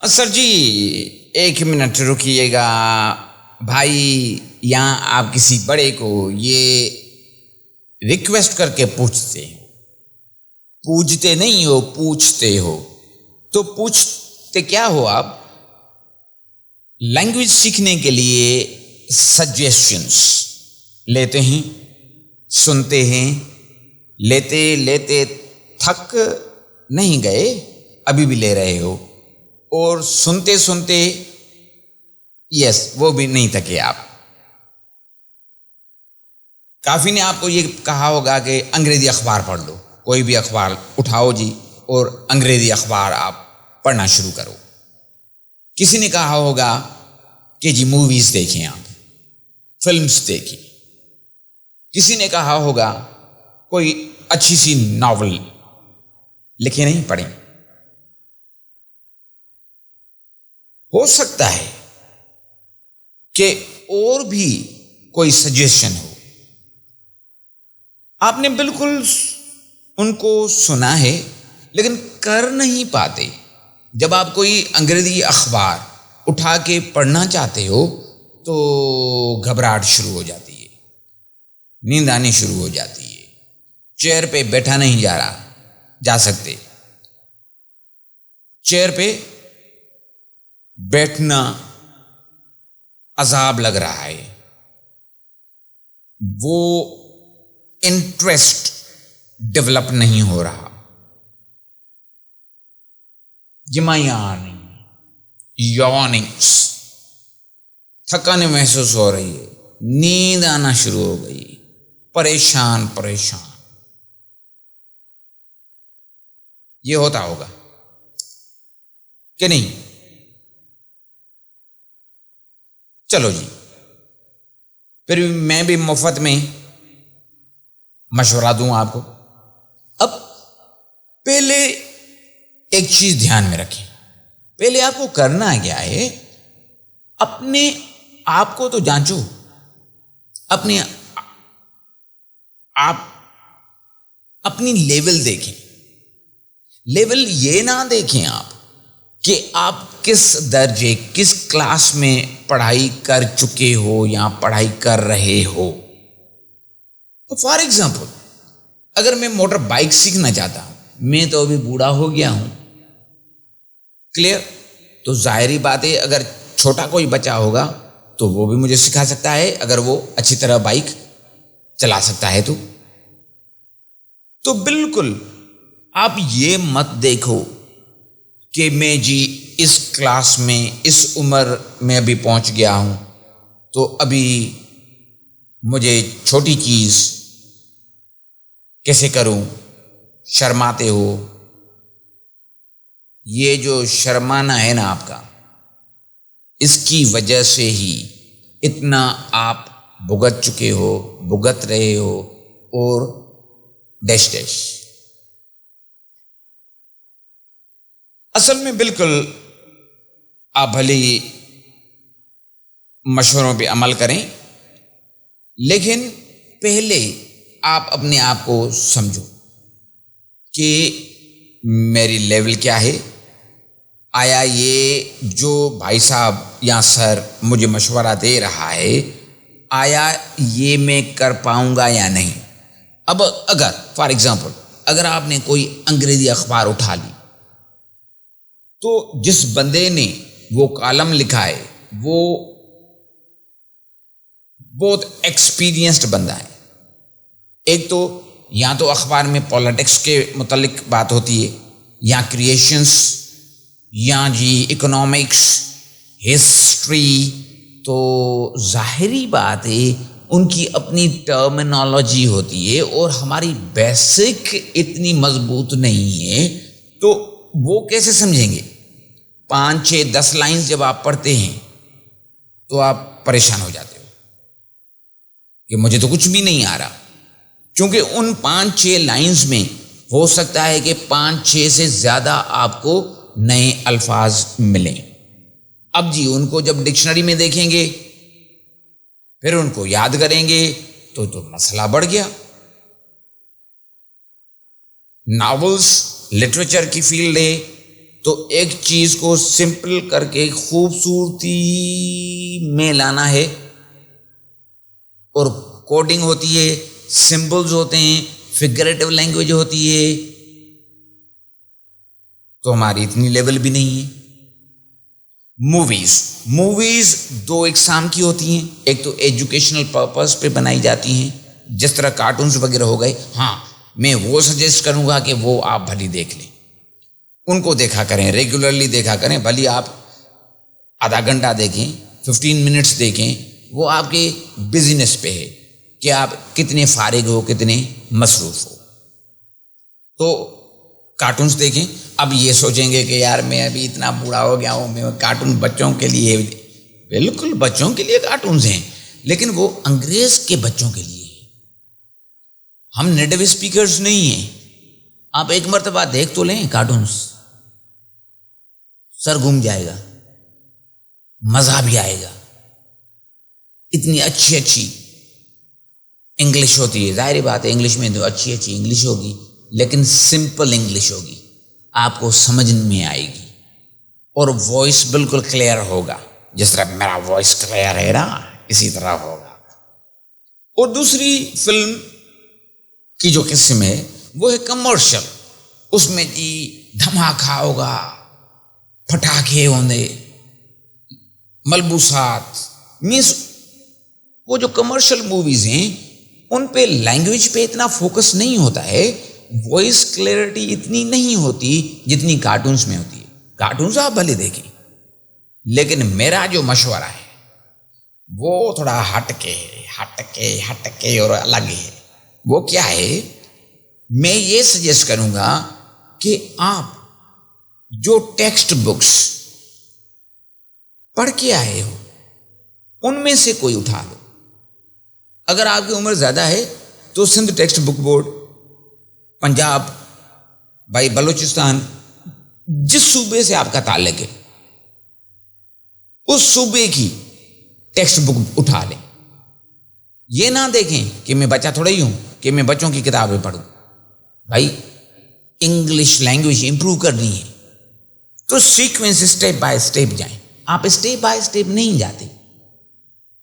سر جی 1 minute رکیے گا بھائی، یہاں آپ کسی بڑے کو یہ ریکویسٹ کر کے پوچھتے نہیں ہو، پوچھتے ہو تو پوچھتے کیا ہو آپ؟ لینگویج سیکھنے کے لیے سجیشنس لیتے ہیں، سنتے ہیں، لیتے لیتے تھک نہیں گئے، ابھی بھی لے رہے ہو، اور سنتے سنتے وہ بھی نہیں تھکے آپ۔ کافی نے آپ کو یہ کہا ہوگا کہ انگریزی اخبار پڑھ لو، کوئی بھی اخبار اٹھاؤ جی اور انگریزی اخبار آپ پڑھنا شروع کرو۔ کسی نے کہا ہوگا کہ جی موویز دیکھیں، آپ فلمز دیکھیں۔ کسی نے کہا ہوگا کوئی اچھی سی ناول لکھے نہیں، پڑھیں۔ ہو سکتا ہے کہ اور بھی کوئی سجیشن ہو، آپ نے بالکل ان کو سنا ہے لیکن کر نہیں پاتے۔ جب آپ کوئی انگریزی اخبار اٹھا کے پڑھنا چاہتے ہو تو گھبراہٹ شروع ہو جاتی ہے، نیند آنی شروع ہو جاتی ہے، چیئر پہ بیٹھا نہیں جا سکتے، چیئر پہ بیٹھنا عذاب لگ رہا ہے، وہ انٹرسٹ ڈیولپ نہیں ہو رہا، یارننگس، تھکان محسوس ہو رہی ہے، نیند آنا شروع ہو گئی، پریشان یہ ہوتا ہوگا کہ نہیں؟ چلو جی، پھر میں بھی مفت میں مشورہ دوں آپ کو۔ اب پہلے ایک چیز دھیان میں رکھیں، پہلے آپ کو کرنا کیا ہے، اپنے آپ کو تو جانچو، اپنی لیول دیکھیں۔ لیول یہ نہ دیکھیں آپ کہ آپ کس درجے، کس کلاس میں پڑھائی کر چکے ہو یا پڑھائی کر رہے ہو۔ فار ایگزامپل، اگر میں موٹر بائک سیکھنا چاہتا ہوں، میں تو ابھی بوڑھا ہو گیا ہوں، کلیئر؟ تو ظاہری بات ہے اگر چھوٹا کوئی بچہ ہوگا تو وہ بھی مجھے سکھا سکتا ہے، اگر وہ اچھی طرح بائک چلا سکتا ہے تو بالکل آپ یہ مت دیکھو کہ میں جی اس کلاس میں، اس عمر میں ابھی پہنچ گیا ہوں تو ابھی مجھے چھوٹی چیز کیسے کروں، شرماتے ہو۔ یہ جو شرمانا ہے نا آپ کا، اس کی وجہ سے ہی اتنا آپ بھگت چکے ہو، بھگت رہے ہو، اور ڈیش اصل میں بالکل آپ بھلے ہی مشوروں پہ عمل کریں، لیکن پہلے آپ اپنے آپ کو سمجھو کہ میری لیول کیا ہے۔ آیا یہ جو بھائی صاحب یا سر مجھے مشورہ دے رہا ہے، آیا یہ میں کر پاؤں گا یا نہیں؟ اب اگر فار ایگزامپل اگر آپ نے کوئی انگریزی اخبار اٹھا لی تو جس بندے نے وہ کالم لکھا ہے وہ بہت ایکسپیرینسڈ بندہ ہے۔ ایک تو یا تو اخبار میں پولیٹکس کے متعلق بات ہوتی ہے، یا کریشنس، یا جی اکنامکس، ہسٹری، تو ظاہری بات ہے ان کی اپنی ٹرمینالوجی ہوتی ہے اور ہماری بیسک اتنی مضبوط نہیں ہے، تو وہ کیسے سمجھیں گے؟ 5 6 10 لائنز جب آپ پڑھتے ہیں تو آپ پریشان ہو جاتے ہو کہ مجھے تو کچھ بھی نہیں آ رہا، چونکہ ان 5 6 لائنز میں ہو سکتا ہے کہ 5 6 سے زیادہ آپ کو نئے الفاظ ملیں۔ اب جی ان کو جب ڈکشنری میں دیکھیں گے، پھر ان کو یاد کریں گے تو مسئلہ بڑھ گیا۔ ناولز لٹریچر کی فیلڈ ہے تو ایک چیز کو سمپل کر کے خوبصورتی میں لانا ہے، اور کوڈنگ ہوتی ہے، سمبلز ہوتے ہیں، فگریٹو لینگویج ہوتی ہے، تو ہماری اتنی لیول بھی نہیں ہے۔ موویز دو اقسام کی ہوتی ہیں، ایک تو ایجوکیشنل پرپز پہ بنائی جاتی ہیں، جس طرح کارٹونز وغیرہ ہو گئے، ہاں میں وہ سجیسٹ کروں گا کہ وہ آپ بھلی دیکھ لیں، ان کو دیکھا کریں، ریگولرلی دیکھا کریں، بھلی آپ آدھا گھنٹہ دیکھیں، 15 منٹس دیکھیں، وہ آپ کے بزنس پہ ہے کہ آپ کتنے فارغ ہو، کتنے مصروف ہو۔ تو کارٹونز دیکھیں۔ اب یہ سوچیں گے کہ یار میں ابھی اتنا بوڑھا ہو گیا ہوں، میں کارٹون بچوں کے لیے، بالکل بچوں کے لیے کارٹونز ہیں، لیکن وہ انگریز کے بچوں کے لیے ہے، ہم نیٹو اسپیکرز نہیں ہیں۔ آپ ایک مرتبہ دیکھ تو لیں کارٹونز، سر گھوم جائے گا، مزہ بھی آئے گا، اتنی اچھی اچھی انگلش ہوتی ہے، ظاہر بات ہے انگلش میں تو اچھی اچھی انگلش ہوگی، لیکن سمپل انگلش ہوگی، آپ کو سمجھ میں آئے گی، اور وائس بالکل کلیئر ہوگا، جس طرح میرا وائس کلیئر ہے نا، اسی طرح ہوگا۔ اور دوسری فلم کی جو قسم ہے وہ ہے کمرشل، اس میں جی دھماکہ ہوگا، پٹاخے ہوں گے، ملبوسات، مینس وہ جو کمرشل موویز ہیں ان پہ لینگویج پہ اتنا فوکس نہیں ہوتا ہے، وائس کلیئرٹی اتنی نہیں ہوتی جتنی کارٹونز میں ہوتی ہے۔ کارٹونز آپ بھلے دیکھیں، لیکن میرا جو مشورہ ہے وہ تھوڑا ہٹ کے اور الگ ہے۔ وہ کیا ہے، میں یہ سجیسٹ کروں گا کہ آپ جو ٹیکسٹ بکس پڑھ کے آئے ہو ان میں سے کوئی اٹھا لو۔ اگر آپ کی عمر زیادہ ہے تو Sindh text book board, Punjab, بھائی بلوچستان، جس صوبے سے آپ کا تعلق ہے اس صوبے کی ٹیکسٹ بک اٹھا لیں۔ یہ نہ دیکھیں کہ میں بچہ تھوڑا ہی ہوں کہ میں بچوں کی کتابیں پڑھوں، بھائی انگلش لینگویج امپروو کرنی ہے تو سیکوینس اسٹیپ بائی اسٹیپ جائیں۔ آپ اسٹیپ بائی اسٹیپ نہیں جاتے۔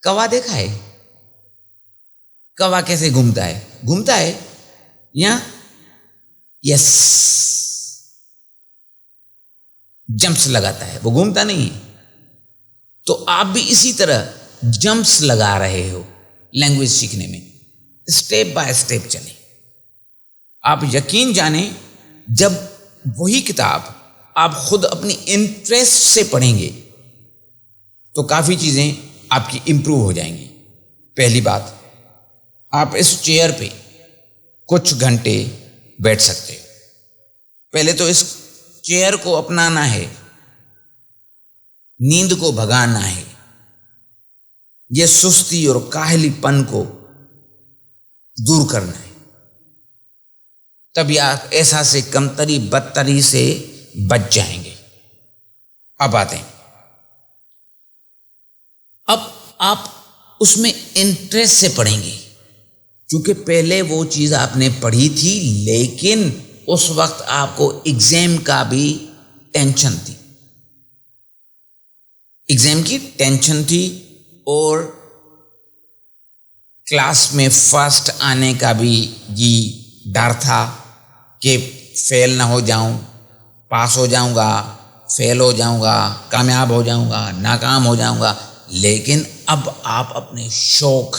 کوا دیکھا ہے؟ کوا کیسے گھومتا ہے یا یس جمپس لگاتا ہے، وہ گھومتا نہیں ہے۔ تو آپ بھی اسی طرح جمپس لگا رہے ہو لینگویج سیکھنے میں، اسٹیپ بائی اسٹیپ چلیں۔ آپ یقین جانیں جب وہی کتاب آپ خود اپنی انٹرسٹ سے پڑھیں گے تو کافی چیزیں آپ کی امپروو ہو جائیں گی۔ پہلی بات، آپ اس چیئر پہ کچھ گھنٹے بیٹھ سکتے ہو۔ پہلے تو اس چیئر کو اپنانا ہے، نیند کو بھگانا ہے، یہ سستی اور کاہلی پن کو دور کرنا ہے، تب آپ احساس کمتری بدتری سے بچ جائیں گے۔ اب آتے ہیں، اب آپ اس میں انٹرسٹ سے پڑھیں گے، چونکہ پہلے وہ چیز آپ نے پڑھی تھی لیکن اس وقت آپ کو ایگزام کا بھی ٹینشن تھی، ایگزام کی ٹینشن تھی، اور کلاس میں فرسٹ آنے کا بھی جی ڈر تھا کہ فیل نہ ہو جاؤں، پاس ہو جاؤں گا، فیل ہو جاؤں گا، کامیاب ہو جاؤں گا، ناکام ہو جاؤں گا۔ لیکن اب آپ اپنے شوق،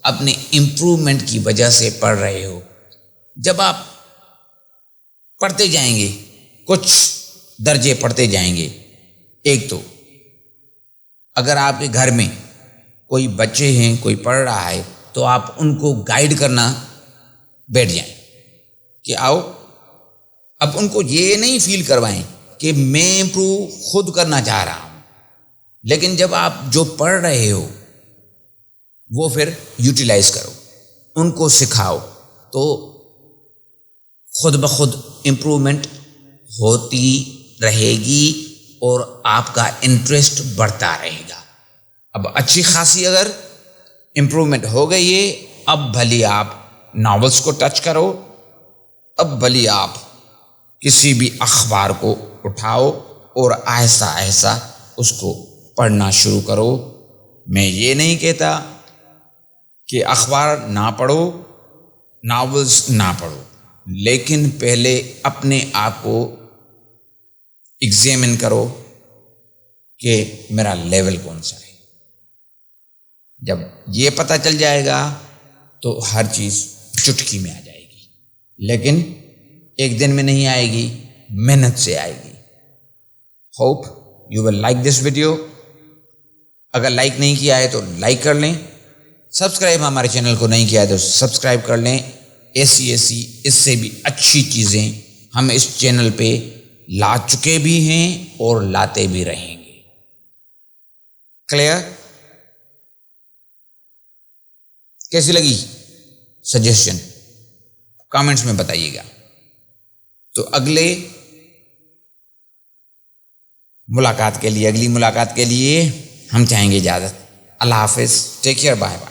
اپنے امپرومنٹ کی وجہ سے پڑھ رہے ہو۔ جب آپ پڑھتے جائیں گے، کچھ درجے پڑھتے جائیں گے، ایک تو اگر آپ کے گھر میں کوئی بچے ہیں، کوئی پڑھ رہا ہے تو آپ ان کو گائیڈ کرنا بیٹھ جائیں کہ آؤ، اب ان کو یہ نہیں فیل کروائیں کہ میں امپروو خود کرنا چاہ رہا ہوں، لیکن جب آپ جو پڑھ رہے ہو وہ پھر یوٹیلائز کرو، ان کو سکھاؤ، تو خود بخود امپرومنٹ ہوتی رہے گی اور آپ کا انٹرسٹ بڑھتا رہے گا۔ اب اچھی خاصی اگر امپرومنٹ ہو گئی ہے، اب بھلی آپ ناولس کو ٹچ کرو، اب بھلی آپ کسی بھی اخبار کو اٹھاؤ اور آہستہ آہستہ اس کو پڑھنا شروع کرو۔ میں یہ نہیں کہتا کہ اخبار نہ پڑھو، ناولز نہ پڑھو، لیکن پہلے اپنے آپ کو ایگزامن کرو کہ میرا لیول کون سا ہے۔ جب یہ پتہ چل جائے گا تو ہر چیز چٹکی میں آ جائے گی، لیکن ایک دن میں نہیں آئے گی، محنت سے آئے گی۔ Hope you will like this video. اگر لائک نہیں کیا ہے تو لائک کر لیں، سبسکرائب ہمارے چینل کو نہیں کیا ہے تو سبسکرائب کر لیں۔ ایسی اس سے بھی اچھی چیزیں ہم اس چینل پہ لا چکے بھی ہیں اور لاتے بھی رہیں گے۔ کلیئر؟ کیسی لگی سجیشن؟ کامنٹس میں بتائیے گا۔ تو اگلی ملاقات کے لیے ہم چاہیں گے اجازت۔ اللہ حافظ، ٹیک کیئر، بائے بائے۔